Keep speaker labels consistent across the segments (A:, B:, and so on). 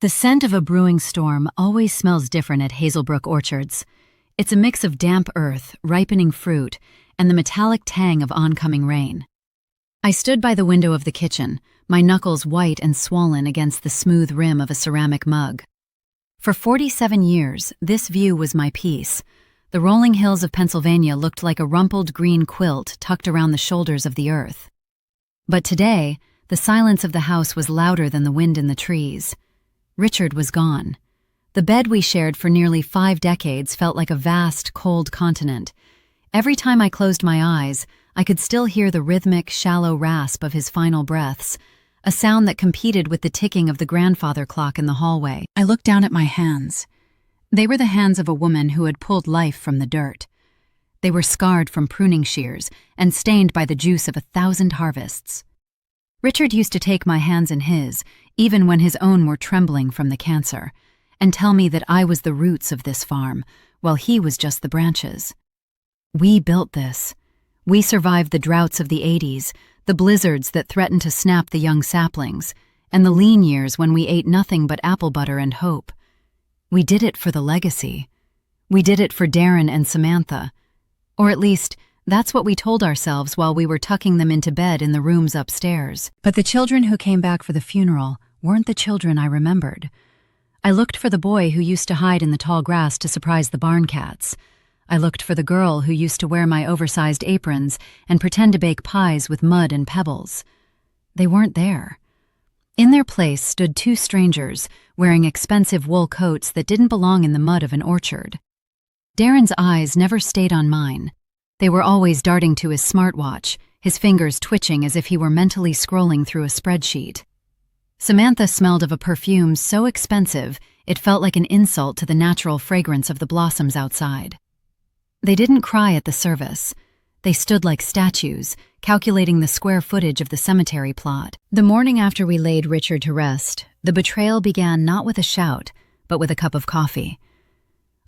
A: The scent of a brewing storm always smells different at Hazelbrook Orchards. It's a mix of damp earth, ripening fruit, and the metallic tang of oncoming rain. I stood by the window of the kitchen, my knuckles white and swollen against the smooth rim of a ceramic mug. For 47 years, this view was my peace. The rolling hills of Pennsylvania looked like a rumpled green quilt tucked around the shoulders of the earth. But today, the silence of the house was louder than the wind in the trees. Richard was gone. The bed we shared for nearly 5 decades felt like a vast, cold continent. Every time I closed my eyes, I could still hear the rhythmic, shallow rasp of his final breaths, a sound that competed with the ticking of the grandfather clock in the hallway. I looked down at my hands. They were the hands of a woman who had pulled life from the dirt. They were scarred from pruning shears and stained by the juice of 1,000 harvests. Richard used to take my hands in his, even when his own were trembling from the cancer, and tell me that I was the roots of this farm, while he was just the branches. We built this. We survived the droughts of the 80s, the blizzards that threatened to snap the young saplings, and the lean years when we ate nothing but apple butter and hope. We did it for the legacy. We did it for Darren and Samantha. Or at least, that's what we told ourselves while we were tucking them into bed in the rooms upstairs. But the children who came back for the funeral weren't the children I remembered. I looked for the boy who used to hide in the tall grass to surprise the barn cats. I looked for the girl who used to wear my oversized aprons and pretend to bake pies with mud and pebbles. They weren't there. In their place stood 2 strangers wearing expensive wool coats that didn't belong in the mud of an orchard. Darren's eyes never stayed on mine. They were always darting to his smartwatch, his fingers twitching as if he were mentally scrolling through a spreadsheet. Samantha smelled of a perfume so expensive it felt like an insult to the natural fragrance of the blossoms outside. They didn't cry at the service. They stood like statues, calculating the square footage of the cemetery plot. The morning after we laid Richard to rest, the betrayal began not with a shout, but with a cup of coffee.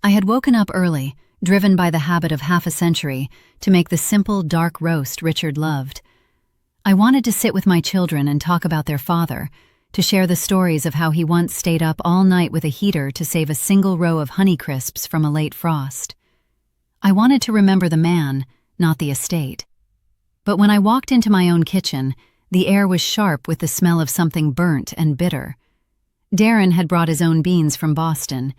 A: I had woken up early, driven by the habit of half a century, to make the simple, dark roast Richard loved. I wanted to sit with my children and talk about their father, to share the stories of how he once stayed up all night with a heater to save a single row of Honeycrisps from a late frost. I wanted to remember the man, not the estate. But when I walked into my own kitchen, the air was sharp with the smell of something burnt and bitter. Darren had brought his own beans from Boston.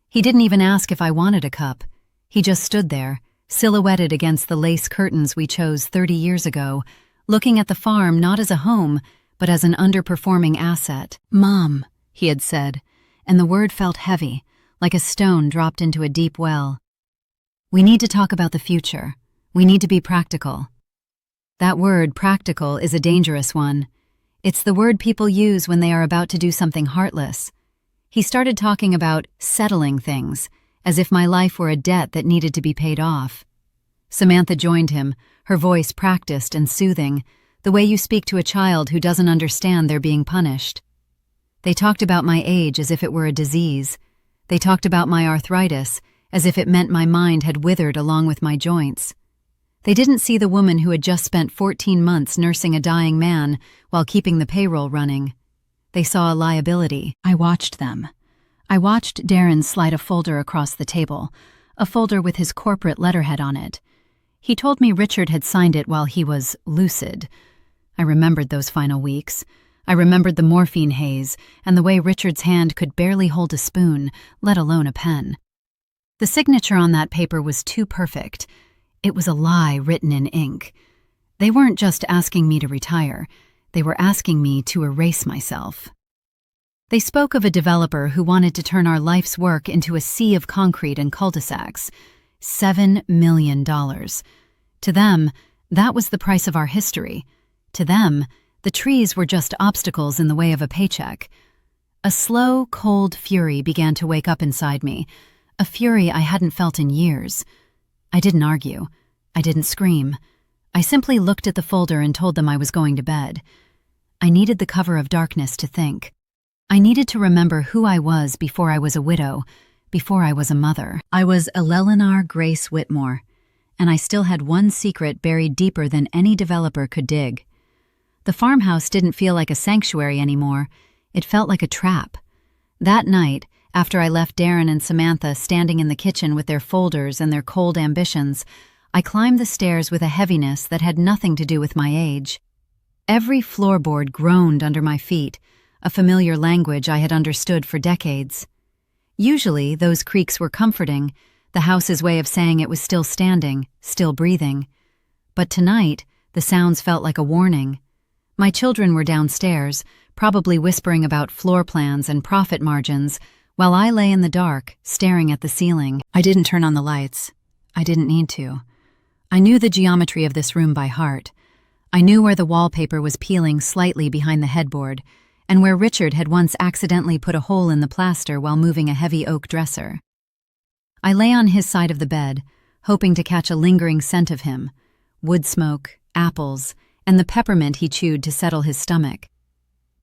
A: He didn't even ask if I wanted a cup. He just stood there, silhouetted against the lace curtains we chose 30 years ago, looking at the farm not as a home, but as an underperforming asset. "Mom," he had said, and the word felt heavy, like a stone dropped into a deep well. "We need to talk about the future. We need to be practical." That word, practical, is a dangerous one. It's the word people use when they are about to do something heartless. He started talking about settling things, as if my life were a debt that needed to be paid off. Samantha joined him, her voice practiced and soothing, the way you speak to a child who doesn't understand they're being punished. They talked about my age as if it were a disease. They talked about my arthritis as if it meant my mind had withered along with my joints. They didn't see the woman who had just spent 14 months nursing a dying man while keeping the payroll running. They saw a liability. I watched them. I watched Darren slide a folder across the table, a folder with his corporate letterhead on it. He told me Richard had signed it while he was lucid. I remembered those final weeks. I remembered the morphine haze and the way Richard's hand could barely hold a spoon, let alone a pen. The signature on that paper was too perfect. It was a lie written in ink. They weren't just asking me to retire. They were asking me to erase myself. They spoke of a developer who wanted to turn our life's work into a sea of concrete and cul-de-sacs. $7 million. To them, that was the price of our history. To them, the trees were just obstacles in the way of a paycheck. A slow, cold fury began to wake up inside me, a fury I hadn't felt in years. I didn't argue. I didn't scream. I simply looked at the folder and told them I was going to bed. I needed the cover of darkness to think. I needed to remember who I was before I was a widow, before I was a mother. I was Eleanor Grace Whitmore, and I still had one secret buried deeper than any developer could dig. The farmhouse didn't feel like a sanctuary anymore. It felt like a trap. That night, after I left Darren and Samantha standing in the kitchen with their folders and their cold ambitions, I climbed the stairs with a heaviness that had nothing to do with my age. Every floorboard groaned under my feet, a familiar language I had understood for decades. Usually, those creaks were comforting, the house's way of saying it was still standing, still breathing. But tonight, the sounds felt like a warning. My children were downstairs, probably whispering about floor plans and profit margins, while I lay in the dark, staring at the ceiling. I didn't turn on the lights. I didn't need to. I knew the geometry of this room by heart. I knew where the wallpaper was peeling slightly behind the headboard, and where Richard had once accidentally put a hole in the plaster while moving a heavy oak dresser. I lay on his side of the bed, hoping to catch a lingering scent of him, wood smoke, apples, and the peppermint he chewed to settle his stomach.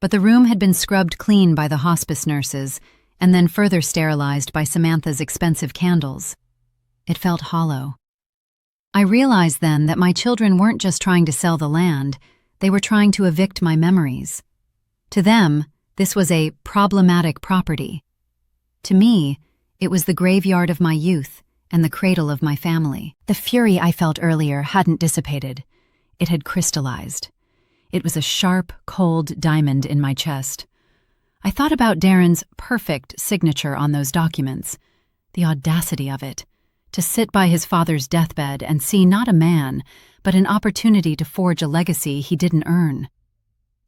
A: But the room had been scrubbed clean by the hospice nurses, and then further sterilized by Samantha's expensive candles. It felt hollow. I realized then that my children weren't just trying to sell the land, they were trying to evict my memories. To them, this was a problematic property. To me, it was the graveyard of my youth and the cradle of my family. The fury I felt earlier hadn't dissipated. It had crystallized. It was a sharp, cold diamond in my chest. I thought about Darren's perfect signature on those documents. The audacity of it. To sit by his father's deathbed and see not a man, but an opportunity to forge a legacy he didn't earn.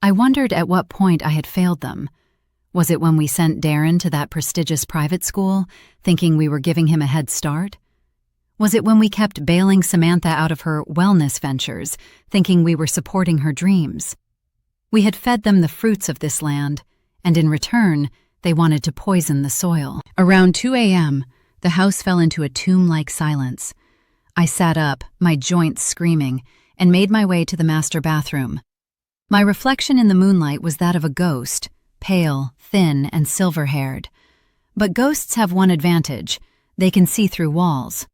A: I wondered at what point I had failed them. Was it when we sent Darren to that prestigious private school, thinking we were giving him a head start? Was it when we kept bailing Samantha out of her wellness ventures, thinking we were supporting her dreams? We had fed them the fruits of this land, and in return, they wanted to poison the soil. Around 2 a.m., the house fell into a tomb-like silence. I sat up, my joints screaming, and made my way to the master bathroom. My reflection in the moonlight was that of a ghost, pale, thin, and silver-haired. But ghosts have one advantage: they can see through walls.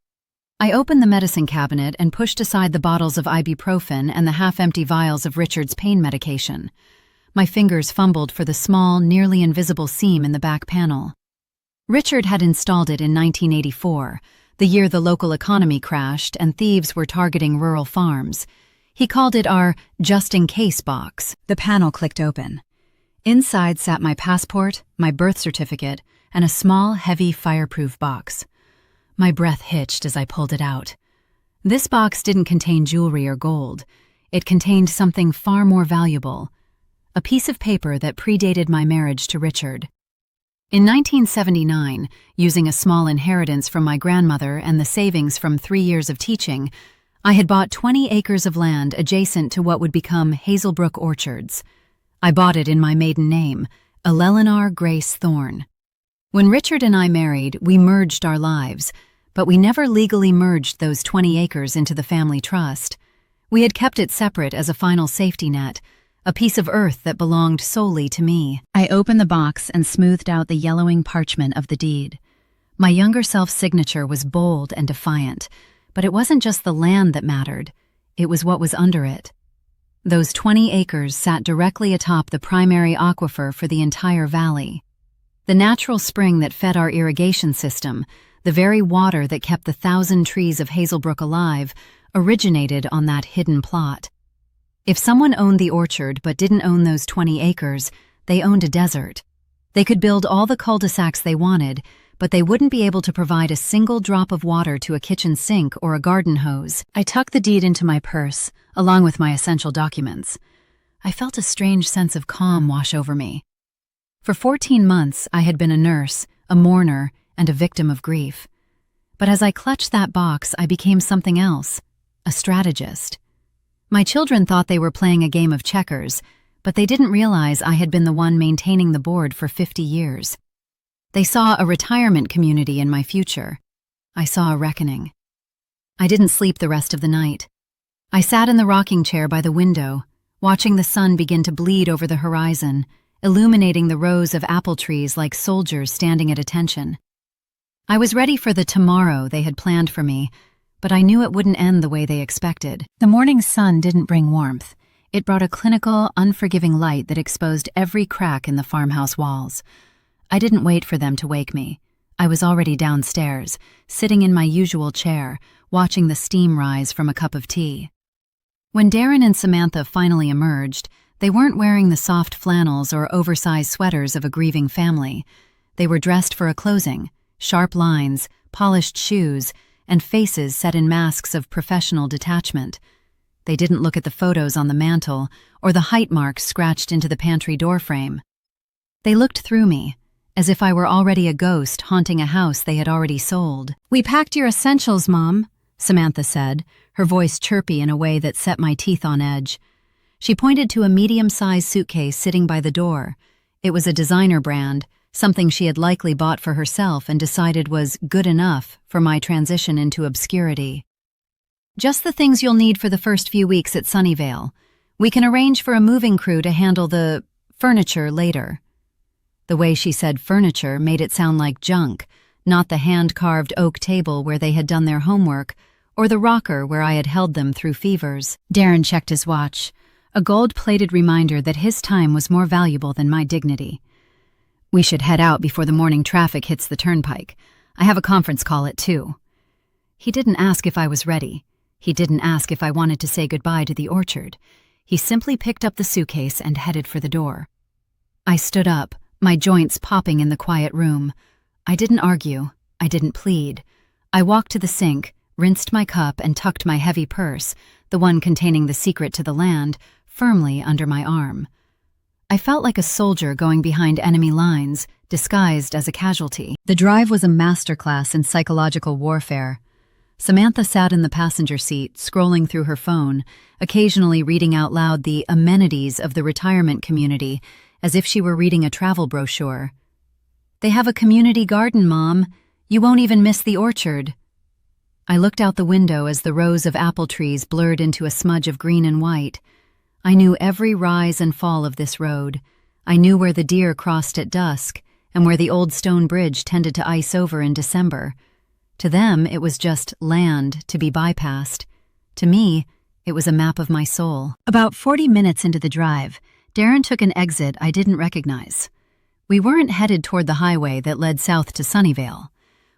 A: I opened the medicine cabinet and pushed aside the bottles of ibuprofen and the half-empty vials of Richard's pain medication. My fingers fumbled for the small, nearly invisible seam in the back panel. Richard had installed it in 1984, the year the local economy crashed and thieves were targeting rural farms. He called it our just-in-case box. The panel clicked open. Inside sat my passport, my birth certificate, and a small, heavy, fireproof box. My breath hitched as I pulled it out. This box didn't contain jewelry or gold. It contained something far more valuable: a piece of paper that predated my marriage to Richard. In 1979, using a small inheritance from my grandmother and the savings from 3 years of teaching, I had bought 20 acres of land adjacent to what would become Hazelbrook Orchards. I bought it in my maiden name, Eleanor Grace Thorne. When Richard and I married, we merged our lives, but we never legally merged those 20 acres into the family trust. We had kept it separate as a final safety net, a piece of earth that belonged solely to me. I opened the box and smoothed out the yellowing parchment of the deed. My younger self's signature was bold and defiant, but it wasn't just the land that mattered, it was what was under it. Those 20 acres sat directly atop the primary aquifer for the entire valley. The natural spring that fed our irrigation system, the very water that kept the 1,000 trees of Hazelbrook alive, originated on that hidden plot. If someone owned the orchard but didn't own those 20 acres, they owned a desert. They could build all the cul-de-sacs they wanted, but they wouldn't be able to provide a single drop of water to a kitchen sink or a garden hose. I tucked the deed into my purse, along with my essential documents. I felt a strange sense of calm wash over me. For 14 months, I had been a nurse, a mourner, and a victim of grief. But as I clutched that box, I became something else, a strategist. My children thought they were playing a game of checkers, but they didn't realize I had been the one maintaining the board for 50 years. They saw a retirement community in my future. I saw a reckoning. I didn't sleep the rest of the night. I sat in the rocking chair by the window, watching the sun begin to bleed over the horizon, illuminating the rows of apple trees like soldiers standing at attention. I was ready for the tomorrow they had planned for me, but I knew it wouldn't end the way they expected. The morning sun didn't bring warmth. It brought a clinical, unforgiving light that exposed every crack in the farmhouse walls. I didn't wait for them to wake me. I was already downstairs, sitting in my usual chair, watching the steam rise from a cup of tea. When Darren and Samantha finally emerged, they weren't wearing the soft flannels or oversized sweaters of a grieving family. They were dressed for a closing, sharp lines, polished shoes, and faces set in masks of professional detachment. They didn't look at the photos on the mantel or the height marks scratched into the pantry doorframe. They looked through me, as if I were already a ghost haunting a house they had already sold. "We packed your essentials, Mom," Samantha said, her voice chirpy in a way that set my teeth on edge. She pointed to a medium-sized suitcase sitting by the door. It was a designer brand, something she had likely bought for herself and decided was good enough for my transition into obscurity. "Just the things you'll need for the first few weeks at Sunnyvale. We can arrange for a moving crew to handle the furniture later." The way she said furniture made it sound like junk, not the hand-carved oak table where they had done their homework, or the rocker where I had held them through fevers. Darren checked his watch, a gold-plated reminder that his time was more valuable than my dignity. "We should head out before the morning traffic hits the turnpike. I have a conference call at 2. He didn't ask if I was ready. He didn't ask if I wanted to say goodbye to the orchard. He simply picked up the suitcase and headed for the door. I stood up, my joints popping in the quiet room. I didn't argue. I didn't plead. I walked to the sink, rinsed my cup, and tucked my heavy purse, the one containing the secret to the land, firmly under my arm. I felt like a soldier going behind enemy lines, disguised as a casualty. The drive was a masterclass in psychological warfare. Samantha sat in the passenger seat, scrolling through her phone, occasionally reading out loud the amenities of the retirement community, as if she were reading a travel brochure. "They have a community garden, Mom. You won't even miss the orchard." I looked out the window as the rows of apple trees blurred into a smudge of green and white. I knew every rise and fall of this road. I knew where the deer crossed at dusk, and where the old stone bridge tended to ice over in December. To them, it was just land to be bypassed. To me, it was a map of my soul. About 40 minutes into the drive, Darren took an exit I didn't recognize. We weren't headed toward the highway that led south to Sunnyvale.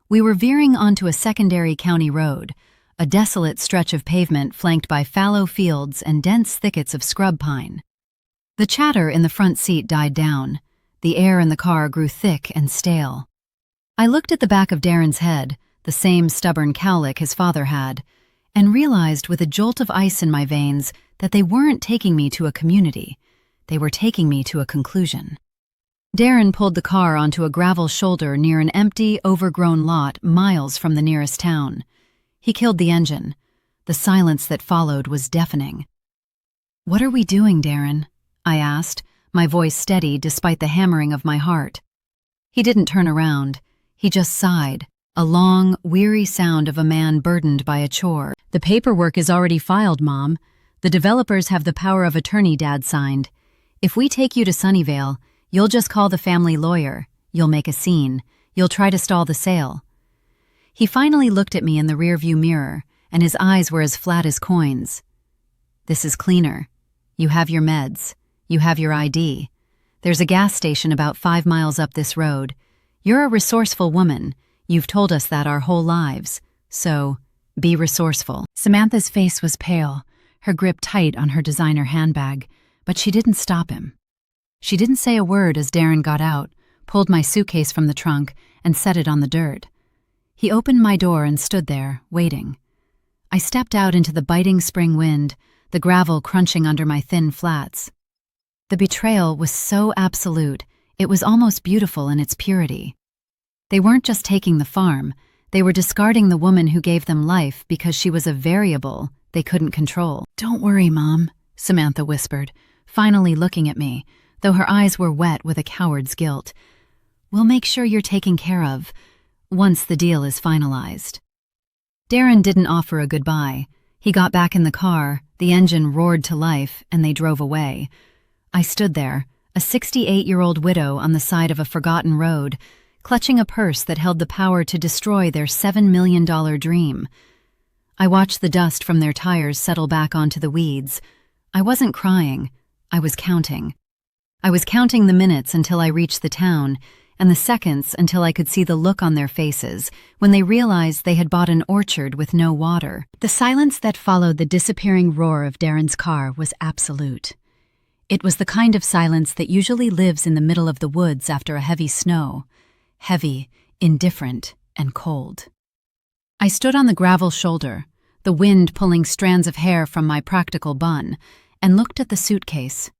A: We were veering onto a secondary county road, a desolate stretch of pavement flanked by fallow fields and dense thickets of scrub pine. The chatter in the front seat died down. The air in the car grew thick and stale. I looked at the back of Darren's head, the same stubborn cowlick his father had, and realized with a jolt of ice in my veins that they weren't taking me to a community. They were taking me to a conclusion. Darren pulled the car onto a gravel shoulder near an empty, overgrown lot miles from the nearest town. He killed the engine. The silence that followed was deafening. "What are we doing, Darren?" I asked, my voice steady despite the hammering of my heart. He didn't turn around. He just sighed, a long, weary sound of a man burdened by a chore. "The paperwork is already filed, Mom. The developers have the power of attorney Dad signed. If we take you to Sunnyvale, you'll just call the family lawyer. You'll make a scene. You'll try to stall the sale." He finally looked at me in the rearview mirror, and his eyes were as flat as coins. "This is cleaner. You have your meds. You have your ID. There's a gas station about 5 miles up this road. You're a resourceful woman. You've told us that our whole lives. So, be resourceful." Samantha's face was pale, her grip tight on her designer handbag, but she didn't stop him. She didn't say a word as Darren got out, pulled my suitcase from the trunk, and set it on the dirt. He opened my door and stood there, waiting. I stepped out into the biting spring wind, the gravel crunching under my thin flats. The betrayal was so absolute, it was almost beautiful in its purity. They weren't just taking the farm, they were discarding the woman who gave them life because she was a variable they couldn't control. "Don't worry, Mom," Samantha whispered, finally looking at me, though her eyes were wet with a coward's guilt. "We'll make sure you're taken care of once the deal is finalized." Darren didn't offer a goodbye. He got back in the car, the engine roared to life, and they drove away. I stood there, a 68-year-old widow on the side of a forgotten road, clutching a purse that held the power to destroy their $7 million dream. I watched the dust from their tires settle back onto the weeds. I wasn't crying. I was counting. I was counting the minutes until I reached the town, and the seconds until I could see the look on their faces when they realized they had bought an orchard with no water. The silence that followed the disappearing roar of Darren's car was absolute. It was the kind of silence that usually lives in the middle of the woods after a heavy snow, heavy, indifferent, and cold. I stood on the gravel shoulder, the wind pulling strands of hair from my practical bun, and looked at the suitcase.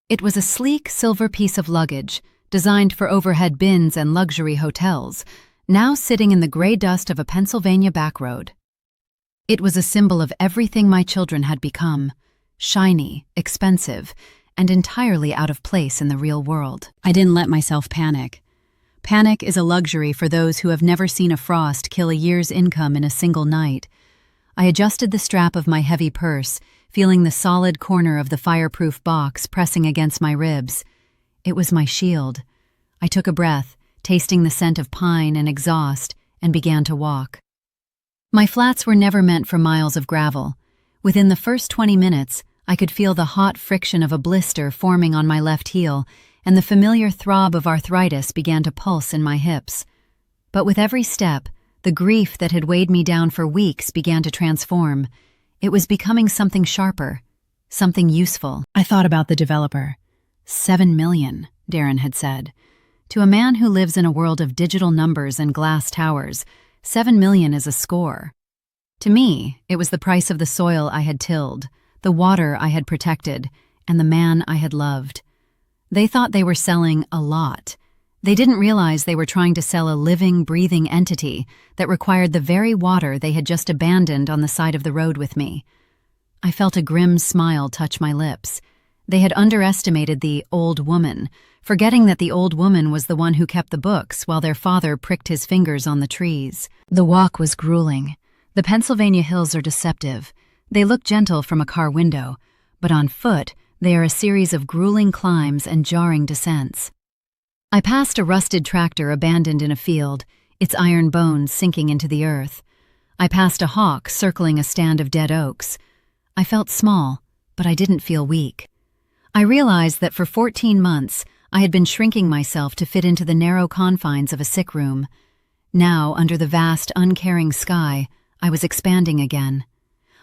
A: It was a sleek silver piece of luggage, designed for overhead bins and luxury hotels, now sitting in the gray dust of a Pennsylvania backroad. It was a symbol of everything my children had become: shiny, expensive, and entirely out of place in the real world. I didn't let myself panic. Panic is a luxury for those who have never seen a frost kill a year's income in a single night. I adjusted the strap of my heavy purse, feeling the solid corner of the fireproof box pressing against my ribs. It was my shield. I took a breath, tasting the scent of pine and exhaust, and began to walk. My flats were never meant for miles of gravel. Within the first 20 minutes, I could feel the hot friction of a blister forming on my left heel, and the familiar throb of arthritis began to pulse in my hips. But with every step, the grief that had weighed me down for weeks began to transform. It was becoming something sharper, something useful. I thought about the developer. 7 million, Darren had said. To a man who lives in a world of digital numbers and glass towers, 7 million is a score. To me, it was the price of the soil I had tilled, the water I had protected, and the man I had loved. They thought they were selling a lot. They didn't realize they were trying to sell a living, breathing entity that required the very water they had just abandoned on the side of the road with me. I felt a grim smile touch my lips. They had underestimated the old woman, forgetting that the old woman was the one who kept the books while their father pricked his fingers on the trees. The walk was grueling. The Pennsylvania hills are deceptive. They look gentle from a car window, but on foot, they are a series of grueling climbs and jarring descents. I passed a rusted tractor abandoned in a field, its iron bones sinking into the earth. I passed a hawk circling a stand of dead oaks. I felt small, but I didn't feel weak. I realized that for 14 months, I had been shrinking myself to fit into the narrow confines of a sick room. Now, under the vast, uncaring sky, I was expanding again.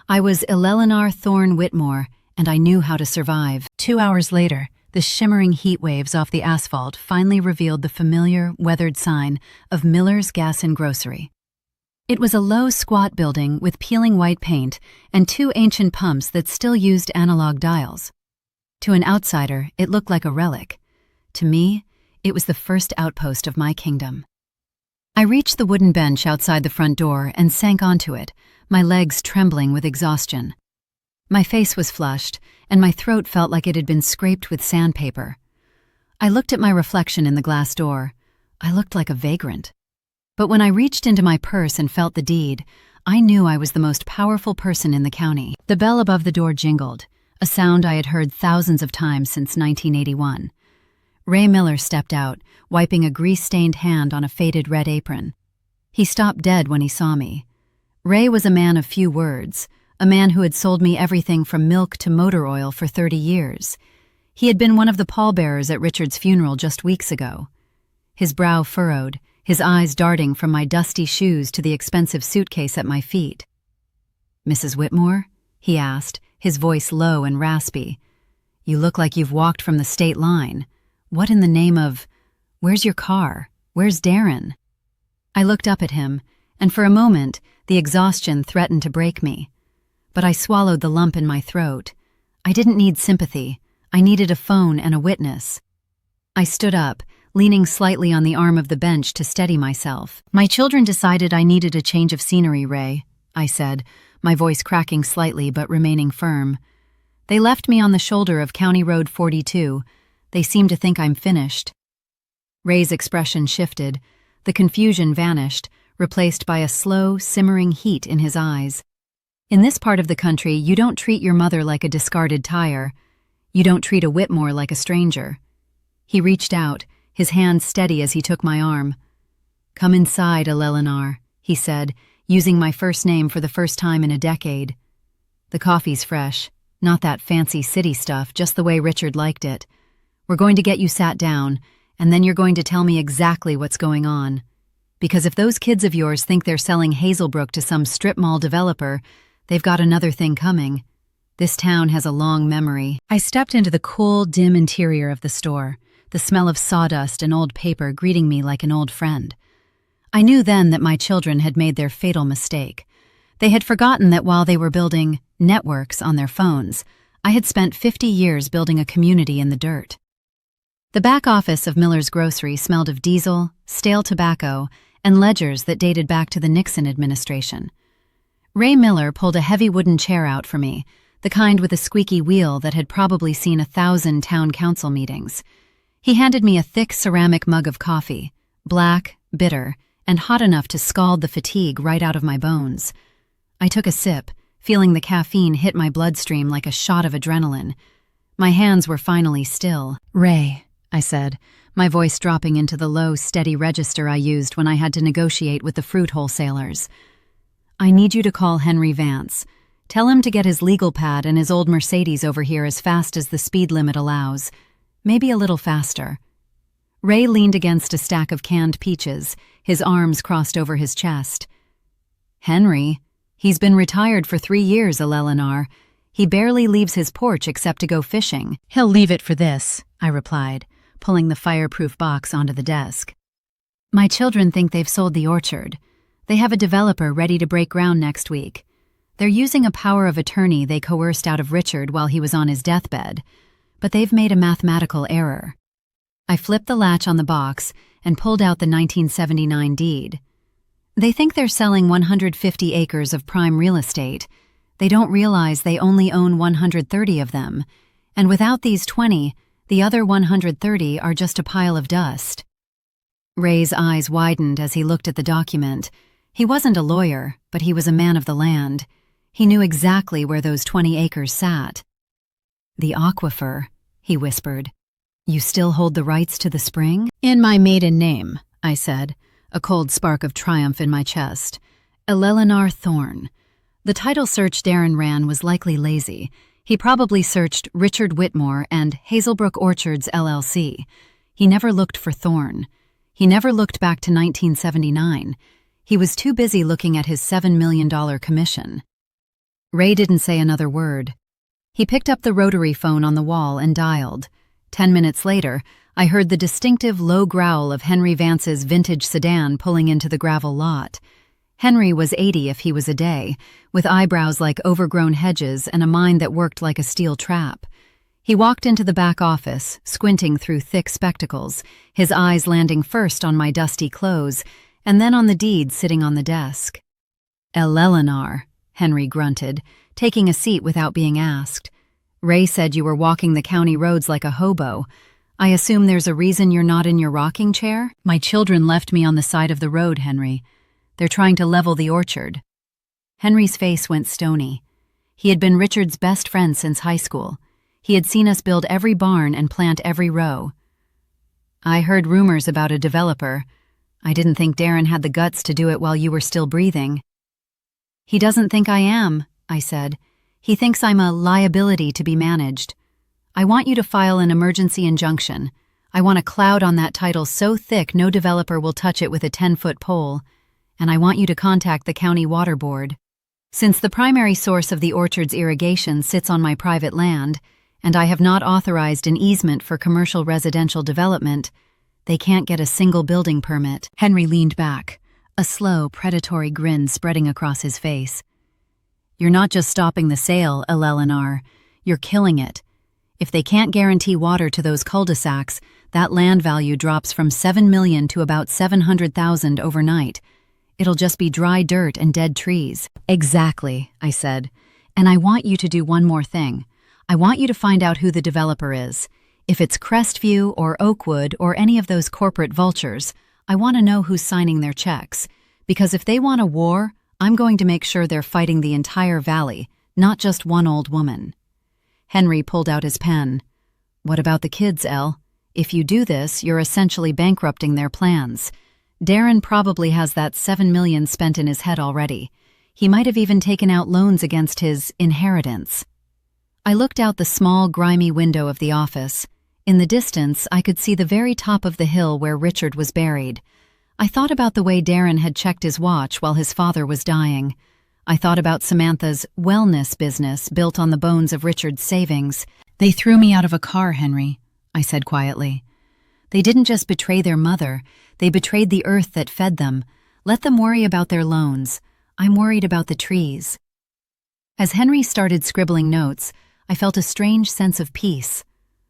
A: I was Eleanor Thorne Whitmore, and I knew how to survive. 2 hours later, the shimmering heat waves off the asphalt finally revealed the familiar, weathered sign of Miller's Gas and Grocery. It was a low, squat building with peeling white paint and 2 ancient pumps that still used analog dials. To an outsider, it looked like a relic. To me, it was the first outpost of my kingdom. I reached the wooden bench outside the front door and sank onto it, my legs trembling with exhaustion. My face was flushed, and my throat felt like it had been scraped with sandpaper. I looked at my reflection in the glass door. I looked like a vagrant. But when I reached into my purse and felt the deed, I knew I was the most powerful person in the county. The bell above the door jingled, a sound I had heard thousands of times since 1981. Ray Miller stepped out, wiping a grease-stained hand on a faded red apron. He stopped dead when he saw me. Ray was a man of few words, a man who had sold me everything from milk to motor oil for 30 years. He had been one of the pallbearers at Richard's funeral just weeks ago. His brow furrowed, his eyes darting from my dusty shoes to the expensive suitcase at my feet. "Mrs. Whitmore?" he asked, his voice low and raspy. "You look like you've walked from the state line. What in the name of... Where's your car? Where's Darren?" I looked up at him, and for a moment, the exhaustion threatened to break me. But I swallowed the lump in my throat. I didn't need sympathy. I needed a phone and a witness. I stood up, leaning slightly on the arm of the bench to steady myself. "My children decided I needed a change of scenery, Ray," I said, my voice cracking slightly but remaining firm. "They left me on the shoulder of County Road 42. They seem to think I'm finished." Ray's expression shifted. The confusion vanished, replaced by a slow, simmering heat in his eyes. "In this part of the country, you don't treat your mother like a discarded tire. You don't treat a Whitmore like a stranger." He reached out, his hand steady as he took my arm. "Come inside, Eleanor," he said, using my first name for the first time in a decade. "The coffee's fresh, not that fancy city stuff, just the way Richard liked it. We're going to get you sat down, And then you're going to tell me exactly what's going on. Because if those kids of yours think they're selling Hazelbrook to some strip mall developer, they've got another thing coming. This town has a long memory. I stepped into the cool, dim interior of the store, the smell of sawdust and old paper greeting me like an old friend. I knew then that my children had made their fatal mistake. They had forgotten that while they were building networks on their phones, I had spent 50 years building a community in the dirt. The back office of Miller's Grocery smelled of diesel, stale tobacco, and ledgers that dated back to the Nixon administration. Ray Miller pulled a heavy wooden chair out for me, the kind with a squeaky wheel that had probably seen 1,000 town council meetings. He handed me a thick ceramic mug of coffee, black, bitter, and hot enough to scald the fatigue right out of my bones. I took a sip, feeling the caffeine hit my bloodstream like a shot of adrenaline. My hands were finally still. "Ray," I said, my voice dropping into the low, steady register I used when I had to negotiate with the fruit wholesalers. "I need you to call Henry Vance. Tell him to get his legal pad and his old Mercedes over here as fast as the speed limit allows. Maybe a little faster." Ray leaned against a stack of canned peaches, his arms crossed over his chest. "Henry? He's been retired for 3 years, Eleanor. He barely leaves his porch except to go fishing." "He'll leave it for this," I replied, pulling the fireproof box onto the desk. "My children think they've sold the orchard. They have a developer ready to break ground next week. They're using a power of attorney they coerced out of Richard while he was on his deathbed, but they've made a mathematical error." I flipped the latch on the box and pulled out the 1979 deed. "They think they're selling 150 acres of prime real estate. They don't realize they only own 130 of them, and without these 20, the other 130 are just a pile of dust." Ray's eyes widened as he looked at the document. He wasn't a lawyer, but he was a man of the land. He knew exactly where those 20 acres sat. "The aquifer," he whispered. "You still hold the rights to the spring?" "In my maiden name," I said, a cold spark of triumph in my chest. "Eleanor Thorne." The title search Darren ran was likely lazy. He probably searched Richard Whitmore and Hazelbrook Orchards, LLC. He never looked for Thorne. He never looked back to 1979. He was too busy looking at his $7 million commission. Ray didn't say another word. He picked up the rotary phone on the wall and dialed. 10 minutes later, I heard the distinctive low growl of Henry Vance's vintage sedan pulling into the gravel lot. Henry was 80 if he was a day, with eyebrows like overgrown hedges and a mind that worked like a steel trap. He walked into the back office, squinting through thick spectacles, his eyes landing first on my dusty clothes and then on the deed sitting on the desk. "Eleanor," Henry grunted, taking a seat without being asked. "Ray said you were walking the county roads like a hobo. I assume there's a reason you're not in your rocking chair?" "My children left me on the side of the road, Henry. They're trying to level the orchard." Henry's face went stony. He had been Richard's best friend since high school. He had seen us build every barn and plant every row. "I heard rumors about a developer. I didn't think Darren had the guts to do it while you were still breathing." "He doesn't think I am," I said. "He thinks I'm a liability to be managed. I want you to file an emergency injunction. I want a cloud on that title so thick no developer will touch it with a 10-foot pole. And I want you to contact the county water board. Since the primary source of the orchard's irrigation sits on my private land, and I have not authorized an easement for commercial residential development, they can't get a single building permit." Henry leaned back, a slow, predatory grin spreading across his face. "You're not just stopping the sale, Eleanor. You're killing it. If they can't guarantee water to those cul-de-sacs, that land value drops from $7 million to about $700,000 overnight. It'll just be dry dirt and dead trees." "Exactly," I said. "And I want you to do one more thing. I want you to find out who the developer is. If it's Crestview or Oakwood or any of those corporate vultures, I want to know who's signing their checks. Because if they want a war, I'm going to make sure they're fighting the entire valley, not just one old woman." Henry pulled out his pen. "What about the kids, Elle? If you do this, you're essentially bankrupting their plans. Darren probably has that $7 million spent in his head already. He might have even taken out loans against his inheritance." I looked out the small, grimy window of the office. In the distance, I could see the very top of the hill where Richard was buried. I thought about the way Darren had checked his watch while his father was dying. I thought about Samantha's wellness business built on the bones of Richard's savings. "They threw me out of a car, Henry," I said quietly. "They didn't just betray their mother, they betrayed the earth that fed them. Let them worry about their loans. I'm worried about the trees." As Henry started scribbling notes, I felt a strange sense of peace.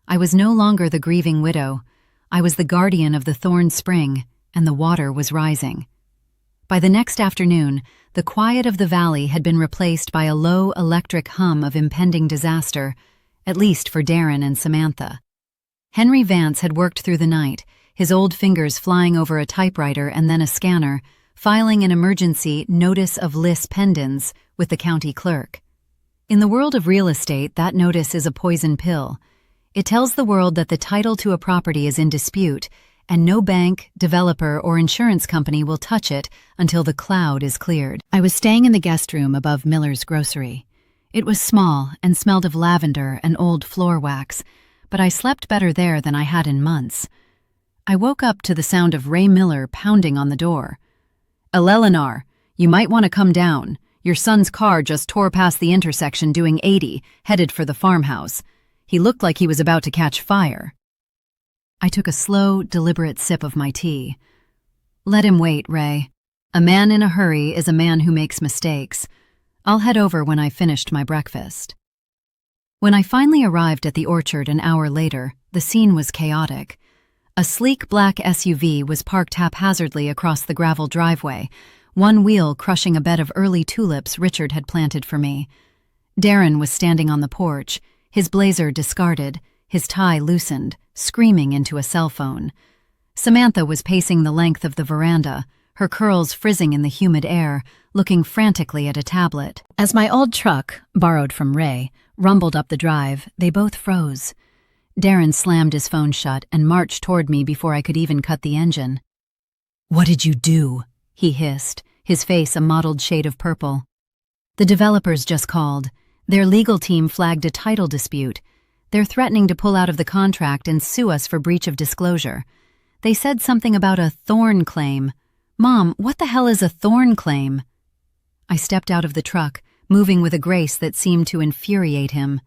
A: I was no longer the grieving widow. I was the guardian of the thorn spring, and the water was rising. By the next afternoon, the quiet of the valley had been replaced by a low electric hum of impending disaster, at least for Darren and Samantha. Henry Vance had worked through the night, his old fingers flying over a typewriter and then a scanner, filing an emergency notice of lis pendens with the county clerk. In the world of real estate, that notice is a poison pill. It tells the world that the title to a property is in dispute, and no bank, developer, or insurance company will touch it until the cloud is cleared. I was staying in the guest room above Miller's grocery. It was small and smelled of lavender and old floor wax, but I slept better there than I had in months. I woke up to the sound of Ray Miller pounding on the door. "Eleanor, you might want to come down. Your son's car just tore past the intersection doing 80, headed for the farmhouse. He looked like he was about to catch fire." I took a slow, deliberate sip of my tea. "Let him wait, Ray. A man in a hurry is a man who makes mistakes. I'll head over when I've finished my breakfast." When I finally arrived at the orchard an hour later, the scene was chaotic. A sleek black SUV was parked haphazardly across the gravel driveway, one wheel crushing a bed of early tulips Richard had planted for me. Darren was standing on the porch, his blazer discarded, his tie loosened, screaming into a cell phone. Samantha was pacing the length of the veranda, her curls frizzing in the humid air, looking frantically at a tablet. As my old truck, borrowed from Ray, rumbled up the drive, they both froze. Darren slammed his phone shut and marched toward me before I could even cut the engine. "What did you do?" he hissed, his face a mottled shade of purple. "The developers just called. Their legal team flagged a title dispute. They're threatening to pull out of the contract and sue us for breach of disclosure. They said something about a thorn claim. Mom, what the hell is a thorn claim?" I stepped out of the truck, moving with a grace that seemed to infuriate him.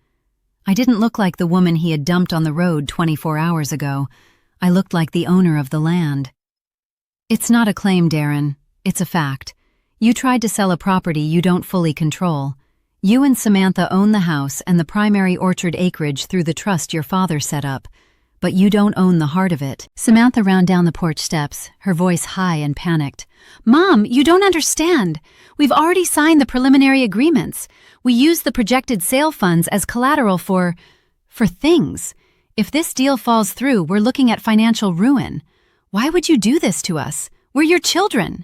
A: I didn't look like the woman he had dumped on the road 24 hours ago. I looked like the owner of the land. "It's not a claim, Darren. It's a fact. You tried to sell a property you don't fully control. You and Samantha own the house and the primary orchard acreage through the trust your father set up, but you don't own the heart of it." Samantha ran down the porch steps, her voice high and panicked. "Mom, you don't understand. We've already signed the preliminary agreements. We used the projected sale funds as collateral for things. If this deal falls through, we're looking at financial ruin. Why would you do this to us? We're your children."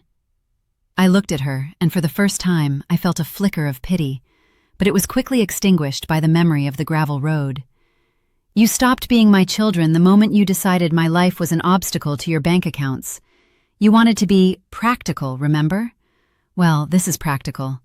A: I looked at her, and for the first time, I felt a flicker of pity, but it was quickly extinguished by the memory of the gravel road. "You stopped being my children the moment you decided my life was an obstacle to your bank accounts. You wanted to be practical, remember? Well, this is practical.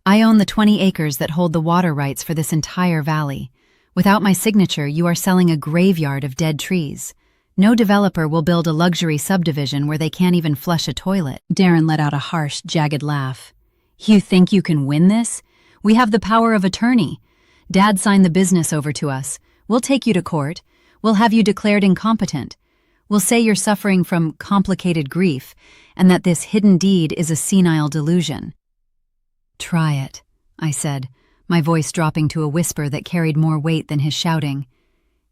A: I own the 20 acres that hold the water rights for this entire valley. Without my signature, you are selling a graveyard of dead trees. No developer will build a luxury subdivision where they can't even flush a toilet." Darren let out a harsh, jagged laugh. "You think you can win this? We have the power of attorney. Dad signed the business over to us. We'll take you to court. We'll have you declared incompetent. We'll say you're suffering from complicated grief and that this hidden deed is a senile delusion." "Try it," I said, my voice dropping to a whisper that carried more weight than his shouting.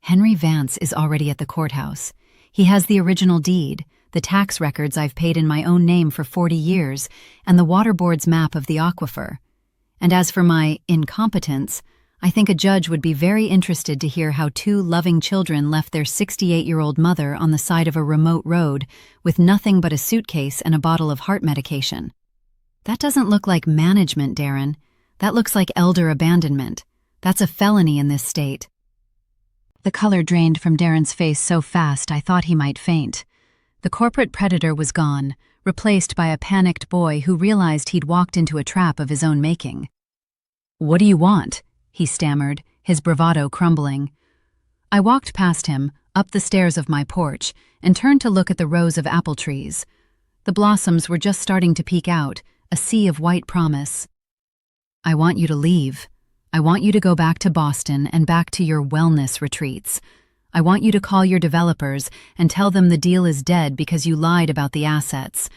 A: "Henry Vance is already at the courthouse. He has the original deed, the tax records I've paid in my own name for 40 years, and the water board's map of the aquifer. And as for my incompetence, I think a judge would be very interested to hear how two loving children left their 68-year-old mother on the side of a remote road with nothing but a suitcase and a bottle of heart medication. That doesn't look like management, Darren. That looks like elder abandonment. That's a felony in this state." The color drained from Darren's face so fast I thought he might faint. The corporate predator was gone, replaced by a panicked boy who realized he'd walked into a trap of his own making. "What do you want?" he stammered, his bravado crumbling. I walked past him, up the stairs of my porch, and turned to look at the rows of apple trees. The blossoms were just starting to peek out, a sea of white promise. "I want you to leave. I want you to go back to Boston and back to your wellness retreats. I want you to call your developers and tell them the deal is dead because you lied about the assets.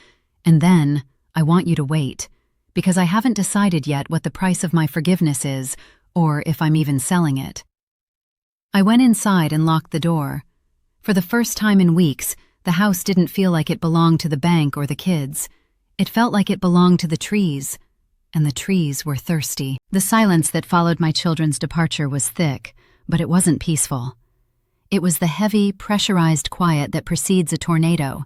A: And then, I want you to wait, because I haven't decided yet what the price of my forgiveness is, or if I'm even selling it." I went inside and locked the door. For the first time in weeks, the house didn't feel like it belonged to the bank or the kids. It felt like it belonged to the trees, and the trees were thirsty. The silence that followed my children's departure was thick, but it wasn't peaceful. It was the heavy, pressurized quiet that precedes a tornado.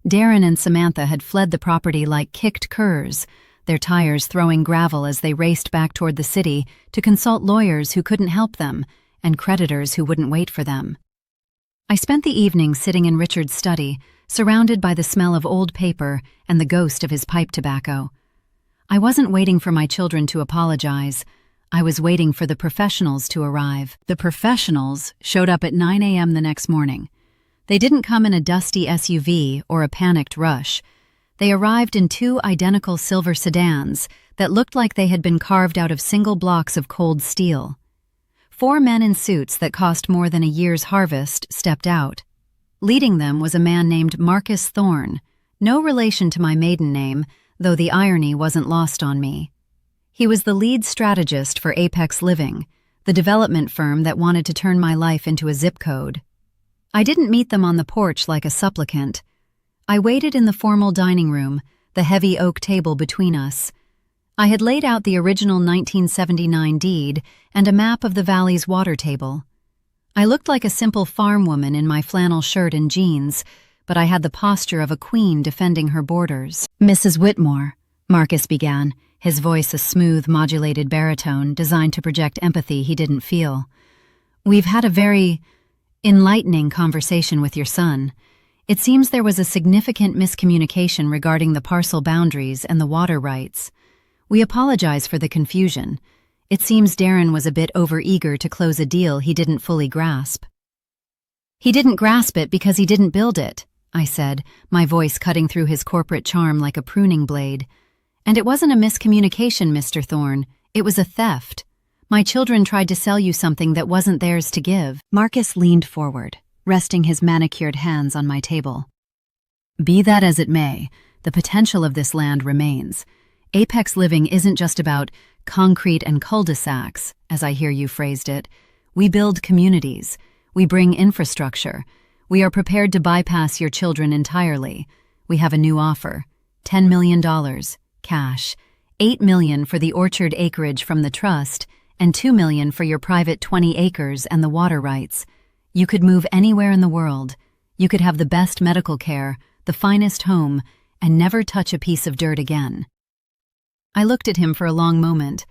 A: Darren and Samantha had fled the property like kicked curs, their tires throwing gravel as they raced back toward the city to consult lawyers who couldn't help them and creditors who wouldn't wait for them. I spent the evening sitting in Richard's study, surrounded by the smell of old paper and the ghost of his pipe tobacco. I wasn't waiting for my children to apologize. I was waiting for the professionals to arrive. The professionals showed up at 9 a.m. the next morning. They didn't come in a dusty SUV or a panicked rush. They arrived in 2 identical silver sedans that looked like they had been carved out of single blocks of cold steel. 4 men in suits that cost more than a year's harvest stepped out. Leading them was a man named Marcus Thorne, no relation to my maiden name, though the irony wasn't lost on me. He was the lead strategist for Apex Living, the development firm that wanted to turn my life into a zip code. I didn't meet them on the porch like a supplicant. I waited in the formal dining room, the heavy oak table between us. I had laid out the original 1979 deed and a map of the valley's water table. I looked like a simple farm woman in my flannel shirt and jeans, but I had the posture of a queen defending her borders. "Mrs. Whitmore," Marcus began, his voice a smooth, modulated baritone designed to project empathy he didn't feel. "We've had a very enlightening conversation with your son. It seems there was a significant miscommunication regarding the parcel boundaries and the water rights. We apologize for the confusion. It seems Darren was a bit overeager to close a deal he didn't fully grasp." "He didn't grasp it because he didn't build it," I said, my voice cutting through his corporate charm like a pruning blade. "And it wasn't a miscommunication, Mr. Thorne. It was a theft. My children tried to sell you something that wasn't theirs to give." Marcus leaned forward, resting his manicured hands on my table. "Be that as it may, the potential of this land remains. Apex Living isn't just about concrete and cul-de-sacs, as I hear you phrased it. We build communities. We bring infrastructure. We are prepared to bypass your children entirely. We have a new offer. $10 million, cash. $8 million for the orchard acreage from the trust, and $2 million for your private 20 acres and the water rights. You could move anywhere in the world. You could have the best medical care, the finest home, and never touch a piece of dirt again." I looked at him for a long moment.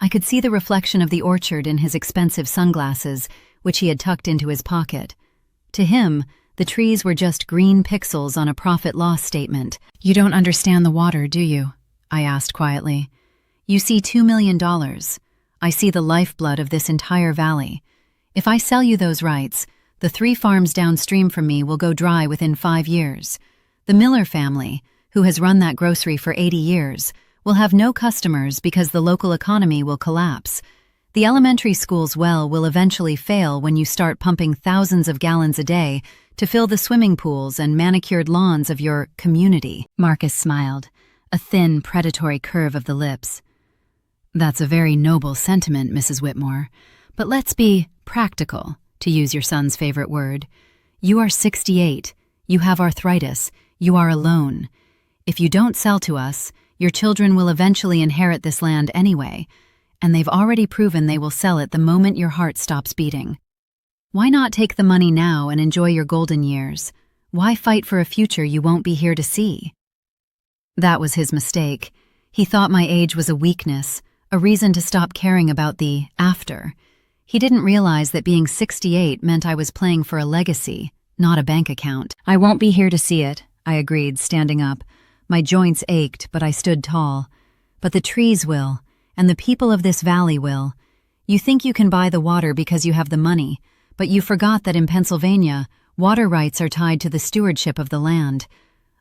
A: I could see the reflection of the orchard in his expensive sunglasses, which he had tucked into his pocket. To him, the trees were just green pixels on a profit-loss statement. "You don't understand the water, do you?" I asked quietly. "You see $2 million. I see the lifeblood of this entire valley. If I sell you those rights, the 3 farms downstream from me will go dry within 5 years. The Miller family, who has run that grocery for 80 years, will have no customers because the local economy will collapse. The elementary school's well will eventually fail when you start pumping thousands of gallons a day to fill the swimming pools and manicured lawns of your community." Marcus smiled, a thin, predatory curve of the lips. "That's a very noble sentiment, Mrs. Whitmore. But let's be practical, to use your son's favorite word. You are 68. You have arthritis. You are alone. If you don't sell to us, your children will eventually inherit this land anyway, and they've already proven they will sell it the moment your heart stops beating. Why not take the money now and enjoy your golden years? Why fight for a future you won't be here to see?" That was his mistake. He thought my age was a weakness, a reason to stop caring about the after. He didn't realize that being 68 meant I was playing for a legacy, not a bank account. "I won't be here to see it," I agreed, standing up. My joints ached, but I stood tall. "But the trees will, and the people of this valley will. You think you can buy the water because you have the money, But you forgot that in Pennsylvania, water rights are tied to the stewardship of the land.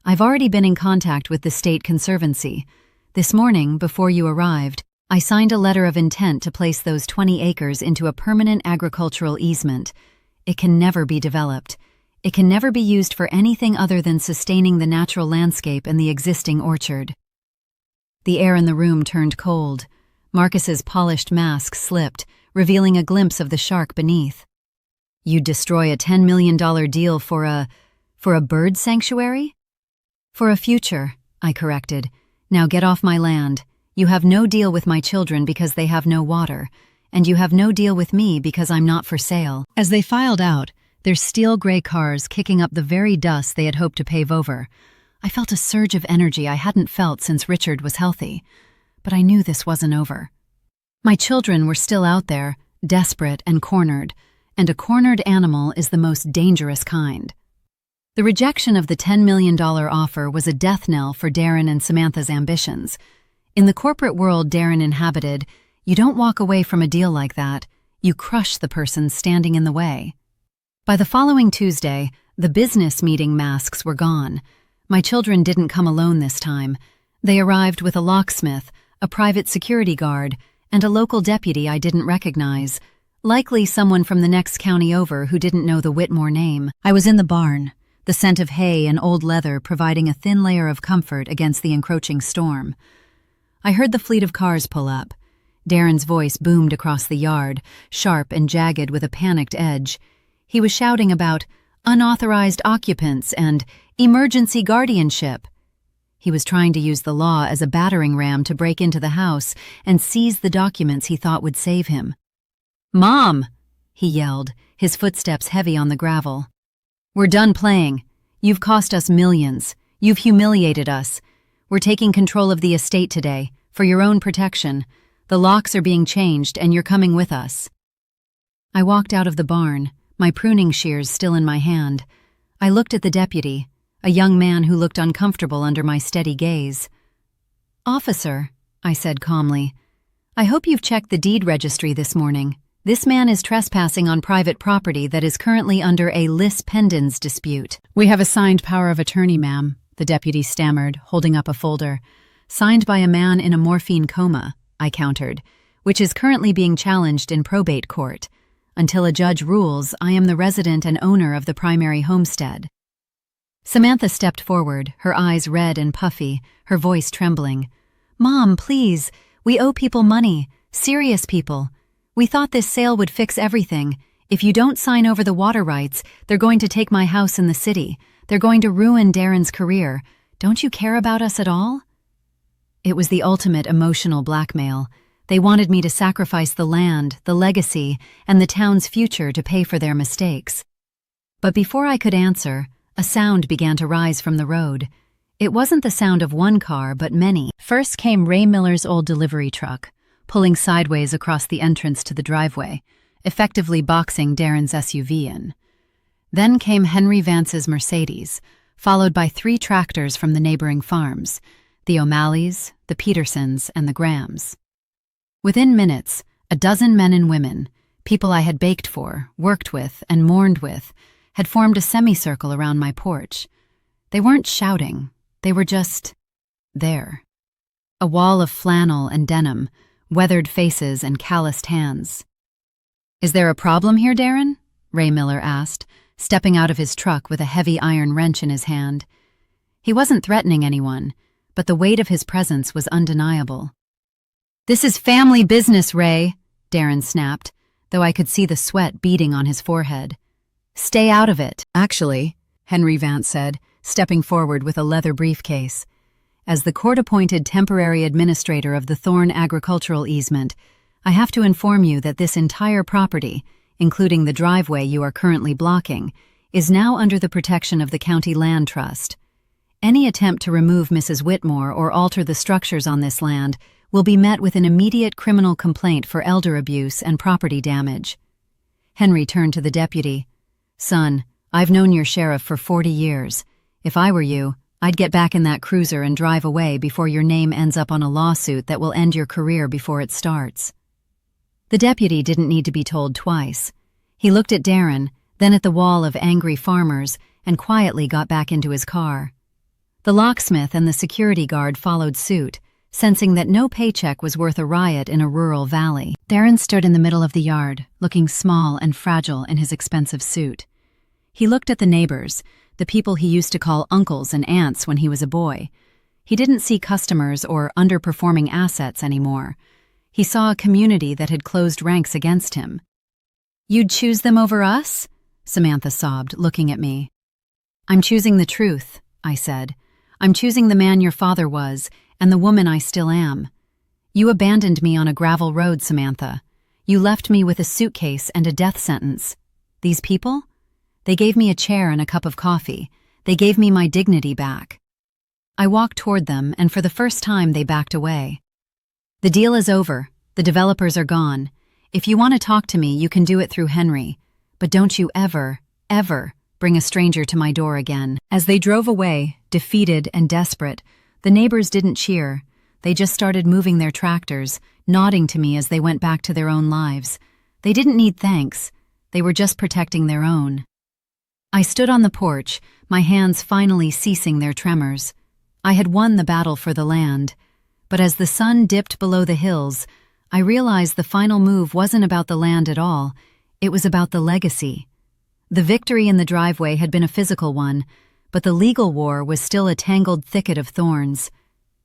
A: I've already been in contact with the state conservancy. This morning, before you arrived, I signed a letter of intent to place those 20 acres into a permanent agricultural easement. It can never be developed. It can never be used for anything other than sustaining the natural landscape and the existing orchard. The air in the room turned cold. Marcus's polished mask slipped, revealing a glimpse of the shark beneath. You'd destroy a $10 million deal for a bird sanctuary? For a future, I corrected. Now get off my land. You have no deal with my children because they have no water, and you have no deal with me because I'm not for sale. As they filed out, their steel-gray cars kicking up the very dust they had hoped to pave over, I felt a surge of energy I hadn't felt since Richard was healthy. But I knew this wasn't over. My children were still out there, desperate and cornered, and a cornered animal is the most dangerous kind. The rejection of the $10 million offer was a death knell for Darren and Samantha's ambitions. In the corporate world Darren inhabited, you don't walk away from a deal like that, you crush the person standing in the way. By the following Tuesday, the business meeting masks were gone. My children didn't come alone this time. They arrived with a locksmith, a private security guard, and a local deputy I didn't recognize, likely someone from the next county over who didn't know the Whitmore name. I was in the barn, the scent of hay and old leather providing a thin layer of comfort against the encroaching storm. I heard the fleet of cars pull up. Darren's voice boomed across the yard, sharp and jagged with a panicked edge. He was shouting about unauthorized occupants and emergency guardianship. He was trying to use the law as a battering ram to break into the house and seize the documents he thought would save him. "Mom!" he yelled, his footsteps heavy on the gravel. "We're done playing. You've cost us millions. You've humiliated us. We're taking control of the estate today, for your own protection. The locks are being changed, and you're coming with us." I walked out of the barn, my pruning shears still in my hand. I looked at the deputy, a young man who looked uncomfortable under my steady gaze. "Officer," I said calmly, "I hope you've checked the deed registry this morning. This man is trespassing on private property that is currently under a lis pendens dispute." "We have a signed power of attorney, ma'am," the deputy stammered, holding up a folder. "Signed by a man in a morphine coma," I countered, "which is currently being challenged in probate court. Until a judge rules, I am the resident and owner of the primary homestead." Samantha stepped forward, her eyes red and puffy, her voice trembling. "Mom, please, we owe people money, serious people. We thought this sale would fix everything. If you don't sign over the water rights, they're going to take my house in the city. They're going to ruin Darren's career. Don't you care about us at all?" It was the ultimate emotional blackmail. They wanted me to sacrifice the land, the legacy, and the town's future to pay for their mistakes. But before I could answer, a sound began to rise from the road. It wasn't the sound of one car, but many. First came Ray Miller's old delivery truck, pulling sideways across the entrance to the driveway, effectively boxing Darren's SUV in. Then came Henry Vance's Mercedes, followed by 3 tractors from the neighboring farms, the O'Malleys, the Petersons, and the Grahams. Within minutes, a dozen men and women, people I had baked for, worked with, and mourned with, had formed a semicircle around my porch. They weren't shouting, they were just there. A wall of flannel and denim, weathered faces and calloused hands. "Is there a problem here, Darren?" Ray Miller asked, stepping out of his truck with a heavy iron wrench in his hand. He wasn't threatening anyone, but the weight of his presence was undeniable. "This is family business, Ray," Darren snapped, though I could see the sweat beading on his forehead. "Stay out of it." "Actually," Henry Vance said, stepping forward with a leather briefcase, "as the court-appointed temporary administrator of the Thorn agricultural easement, I have to inform you that this entire property, including the driveway you are currently blocking, is now under the protection of the County Land Trust. Any attempt to remove Mrs. Whitmore or alter the structures on this land will be met with an immediate criminal complaint for elder abuse and property damage." Henry turned to the deputy. "Son, I've known your sheriff for 40 years. If I were you, I'd get back in that cruiser and drive away before your name ends up on a lawsuit that will end your career before it starts." The deputy didn't need to be told twice. He looked at Darren, then at the wall of angry farmers, and quietly got back into his car. The locksmith and the security guard followed suit, sensing that no paycheck was worth a riot in a rural valley. Darren stood in the middle of the yard, looking small and fragile in his expensive suit. He looked at the neighbors, the people he used to call uncles and aunts when he was a boy. He didn't see customers or underperforming assets anymore. He saw a community that had closed ranks against him. "You'd choose them over us?" Samantha sobbed, looking at me. "I'm choosing the truth," I said. "I'm choosing the man your father was, and the woman I still am. You abandoned me on a gravel road, Samantha. You left me with a suitcase and a death sentence. These people? They gave me a chair and a cup of coffee. They gave me my dignity back." I walked toward them, and for the first time they backed away. "The deal is over. The developers are gone. If you want to talk to me, you can do it through Henry. But don't you ever, ever bring a stranger to my door again." As they drove away, defeated and desperate, the neighbors didn't cheer. They just started moving their tractors, nodding to me as they went back to their own lives. They didn't need thanks. They were just protecting their own. I stood on the porch, my hands finally ceasing their tremors. I had won the battle for the land. But as the sun dipped below the hills, I realized the final move wasn't about the land at all. It was about the legacy. The victory in the driveway had been a physical one, but the legal war was still a tangled thicket of thorns.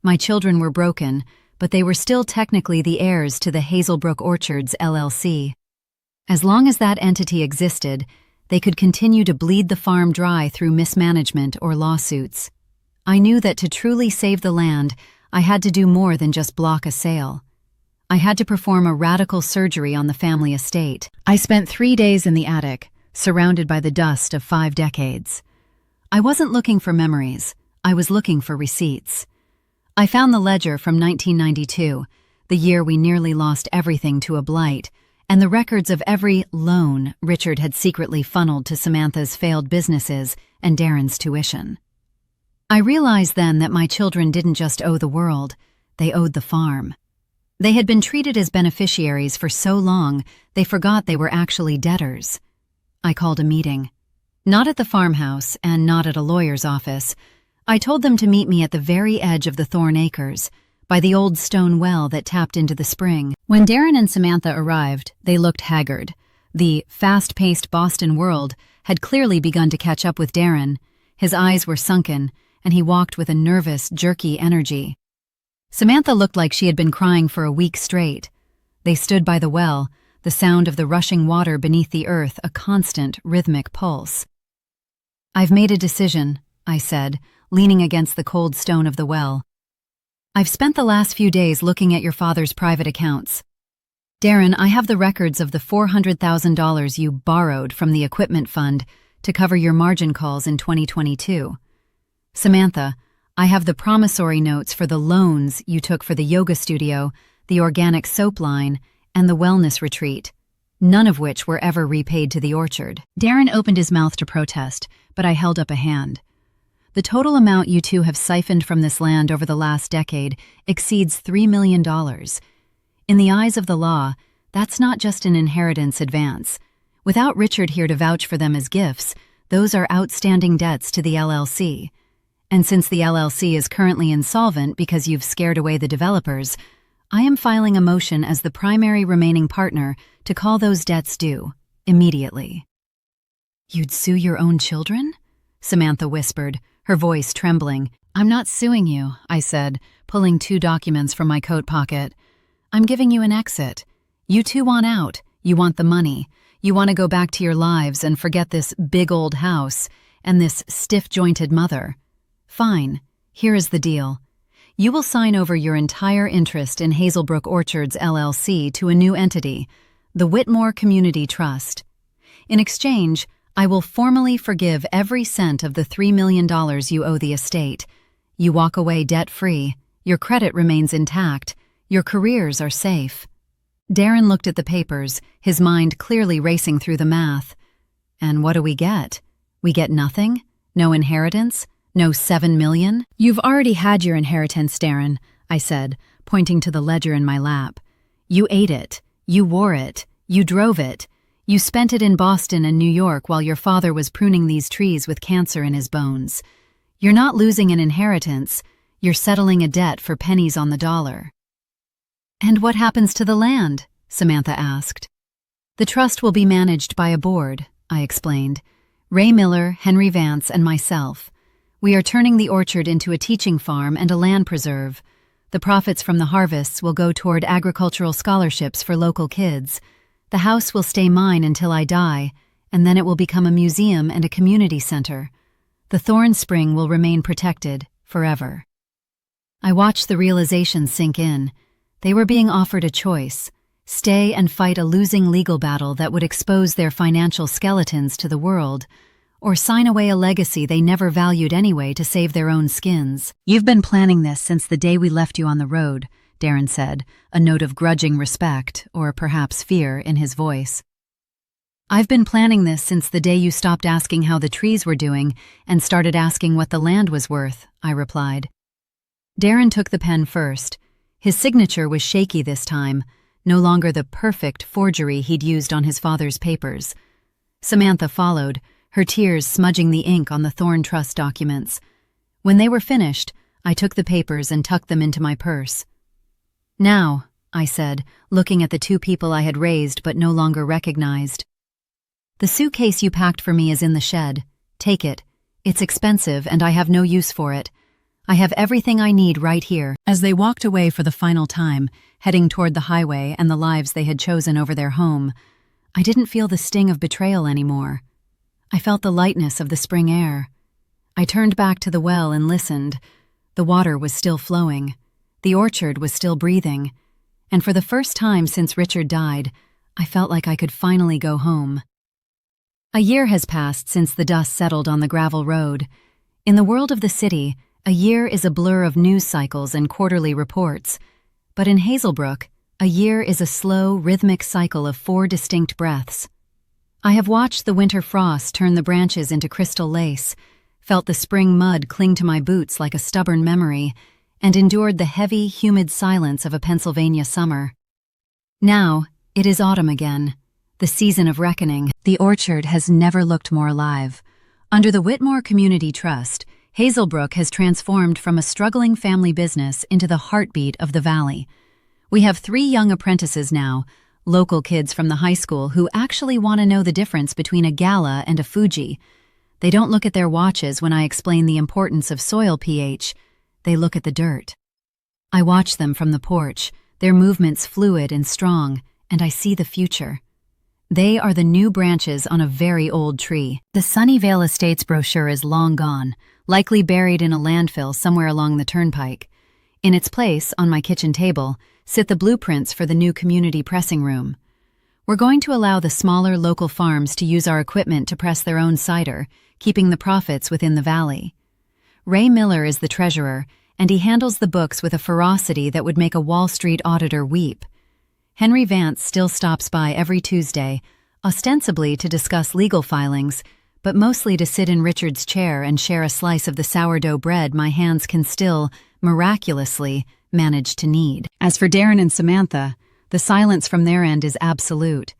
A: My children were broken, but they were still technically the heirs to the Hazelbrook Orchards, LLC. As long as that entity existed, they could continue to bleed the farm dry through mismanagement or lawsuits. I knew that to truly save the land, I had to do more than just block a sale. I had to perform a radical surgery on the family estate. I spent 3 days in the attic, surrounded by the dust of 5 decades. I wasn't looking for memories. I was looking for receipts. I found the ledger from 1992, the year we nearly lost everything to a blight, and the records of every loan Richard had secretly funneled to Samantha's failed businesses and Darren's tuition. I realized then that my children didn't just owe the world, they owed the farm. They had been treated as beneficiaries for so long, they forgot they were actually debtors. I called a meeting. Not at the farmhouse and not at a lawyer's office. I told them to meet me at the very edge of the Thorn Acres, by the old stone well that tapped into the spring. When Darren and Samantha arrived, they looked haggard. The fast-paced Boston world had clearly begun to catch up with Darren. His eyes were sunken, and he walked with a nervous, jerky energy. Samantha looked like she had been crying for a week straight. They stood by the well, the sound of the rushing water beneath the earth a constant, rhythmic pulse. "I've made a decision," I said, leaning against the cold stone of the well. "I've spent the last few days looking at your father's private accounts. Darren, I have the records of the $400,000 you borrowed from the equipment fund to cover your margin calls in 2022. Samantha, I have the promissory notes for the loans you took for the yoga studio, the organic soap line, and the wellness retreat, none of which were ever repaid to the orchard." Darren opened his mouth to protest, but I held up a hand. "The total amount you two have siphoned from this land over the last decade exceeds $3 million. In the eyes of the law, that's not just an inheritance advance. Without Richard here to vouch for them as gifts, those are outstanding debts to the LLC. And since the LLC is currently insolvent because you've scared away the developers, I am filing a motion as the primary remaining partner to call those debts due, immediately." "You'd sue your own children?" Samantha whispered, her voice trembling. "I'm not suing you," I said, pulling 2 documents from my coat pocket. "I'm giving you an exit. You two want out. You want the money. You want to go back to your lives and forget this big old house and this stiff-jointed mother. Fine. Here is the deal. You will sign over your entire interest in Hazelbrook Orchards, LLC to a new entity, the Whitmore Community Trust. In exchange, I will formally forgive every cent of the $3 million you owe the estate. You walk away debt-free. Your credit remains intact. Your careers are safe." Darren looked at the papers, his mind clearly racing through the math. "And what do we get? We get nothing? No inheritance? No $7 million? "You've already had your inheritance, Darren," I said, pointing to the ledger in my lap. "You ate it. You wore it. You drove it. You spent it in Boston and New York while your father was pruning these trees with cancer in his bones. You're not losing an inheritance, you're settling a debt for pennies on the dollar." "And what happens to the land?" Samantha asked. "The trust will be managed by a board," I explained. "Ray Miller, Henry Vance, and myself. We are turning the orchard into a teaching farm and a land preserve. The profits from the harvests will go toward agricultural scholarships for local kids. The house will stay mine until I die, and then it will become a museum and a community center. The thorn spring will remain protected forever." I watched the realization sink in. They were being offered a choice: stay and fight a losing legal battle that would expose their financial skeletons to the world, or sign away a legacy they never valued anyway to save their own skins. "You've been planning this since the day we left you on the road," Darren said, a note of grudging respect, or perhaps fear, in his voice. "I've been planning this since the day you stopped asking how the trees were doing and started asking what the land was worth," I replied. Darren took the pen first. His signature was shaky this time, no longer the perfect forgery he'd used on his father's papers. Samantha followed, her tears smudging the ink on the Thorn Trust documents. When they were finished, I took the papers and tucked them into my purse. "Now," I said, looking at the two people I had raised but no longer recognized. "The suitcase you packed for me is in the shed. Take it. It's expensive and I have no use for it. I have everything I need right here." As they walked away for the final time, heading toward the highway and the lives they had chosen over their home, I didn't feel the sting of betrayal anymore. I felt the lightness of the spring air. I turned back to the well and listened. The water was still flowing. The orchard was still breathing. And for the first time since Richard died, I felt like I could finally go home. A year has passed since the dust settled on the gravel road. In the world of the city, a year is a blur of news cycles and quarterly reports. But in Hazelbrook, a year is a slow, rhythmic cycle of 4 distinct breaths. I have watched the winter frost turn the branches into crystal lace, felt the spring mud cling to my boots like a stubborn memory, and endured the heavy, humid silence of a Pennsylvania summer. Now, it is autumn again, the season of reckoning. The orchard has never looked more alive. Under the Whitmore Community Trust, Hazelbrook has transformed from a struggling family business into the heartbeat of the valley. We have 3 young apprentices now, local kids from the high school who actually want to know the difference between a Gala and a Fuji. They don't look at their watches when I explain the importance of soil pH. They look at the dirt. I watch them from the porch, their movements fluid and strong, and I see the future. They are the new branches on a very old tree. The Sunnyvale Estates brochure is long gone, likely buried in a landfill somewhere along the turnpike. In its place, on my kitchen table, sit the blueprints for the new community pressing room. We're going to allow the smaller local farms to use our equipment to press their own cider, keeping the profits within the valley. Ray Miller is the treasurer, and he handles the books with a ferocity that would make a Wall Street auditor weep. Henry Vance still stops by every Tuesday, ostensibly to discuss legal filings, but mostly to sit in Richard's chair and share a slice of the sourdough bread my hands can still, miraculously, manage to knead. As for Darren and Samantha, the silence from their end is absolute.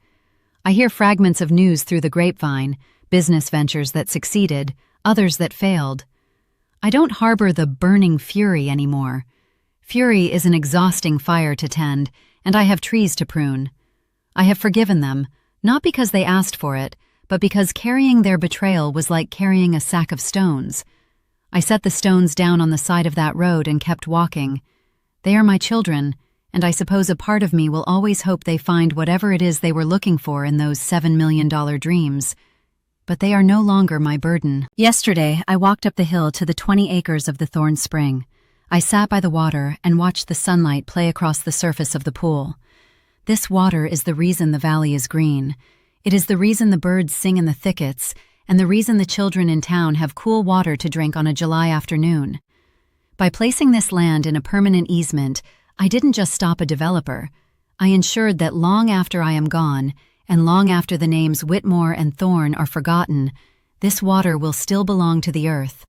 A: I hear fragments of news through the grapevine, business ventures that succeeded, others that failed. I don't harbor the burning fury anymore. Fury is an exhausting fire to tend, and I have trees to prune. I have forgiven them, not because they asked for it, but because carrying their betrayal was like carrying a sack of stones. I set the stones down on the side of that road and kept walking. They are my children, and I suppose a part of me will always hope they find whatever it is they were looking for in those $7 million dreams. But they are no longer my burden. Yesterday, I walked up the hill to the 20 acres of the Thorn Spring. I sat by the water and watched the sunlight play across the surface of the pool. This water is the reason the valley is green. It is the reason the birds sing in the thickets, and the reason the children in town have cool water to drink on a July afternoon. By placing this land in a permanent easement, I didn't just stop a developer. I ensured that long after I am gone, and long after the names Whitmore and Thorn are forgotten, this water will still belong to the earth.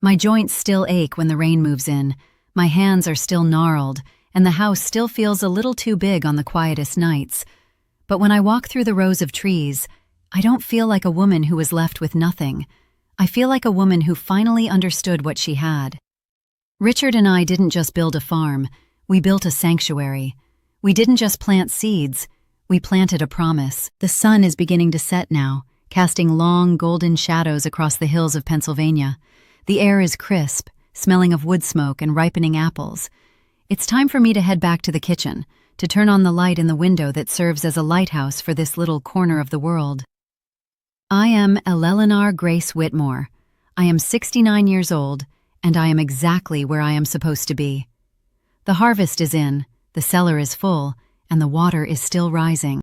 A: My joints still ache when the rain moves in, my hands are still gnarled, and the house still feels a little too big on the quietest nights. But when I walk through the rows of trees, I don't feel like a woman who was left with nothing. I feel like a woman who finally understood what she had. Richard and I didn't just build a farm, we built a sanctuary. We didn't just plant seeds, we planted a promise. The sun is beginning to set now, casting long golden shadows across the hills of Pennsylvania. The air is crisp, smelling of wood smoke and ripening apples. It's time for me to head back to the kitchen, to turn on the light in the window that serves as a lighthouse for this little corner of the world. I am Eleanor Grace Whitmore. I am 69 years old, and I am exactly where I am supposed to be. The harvest is in, the cellar is full, and the water is still rising.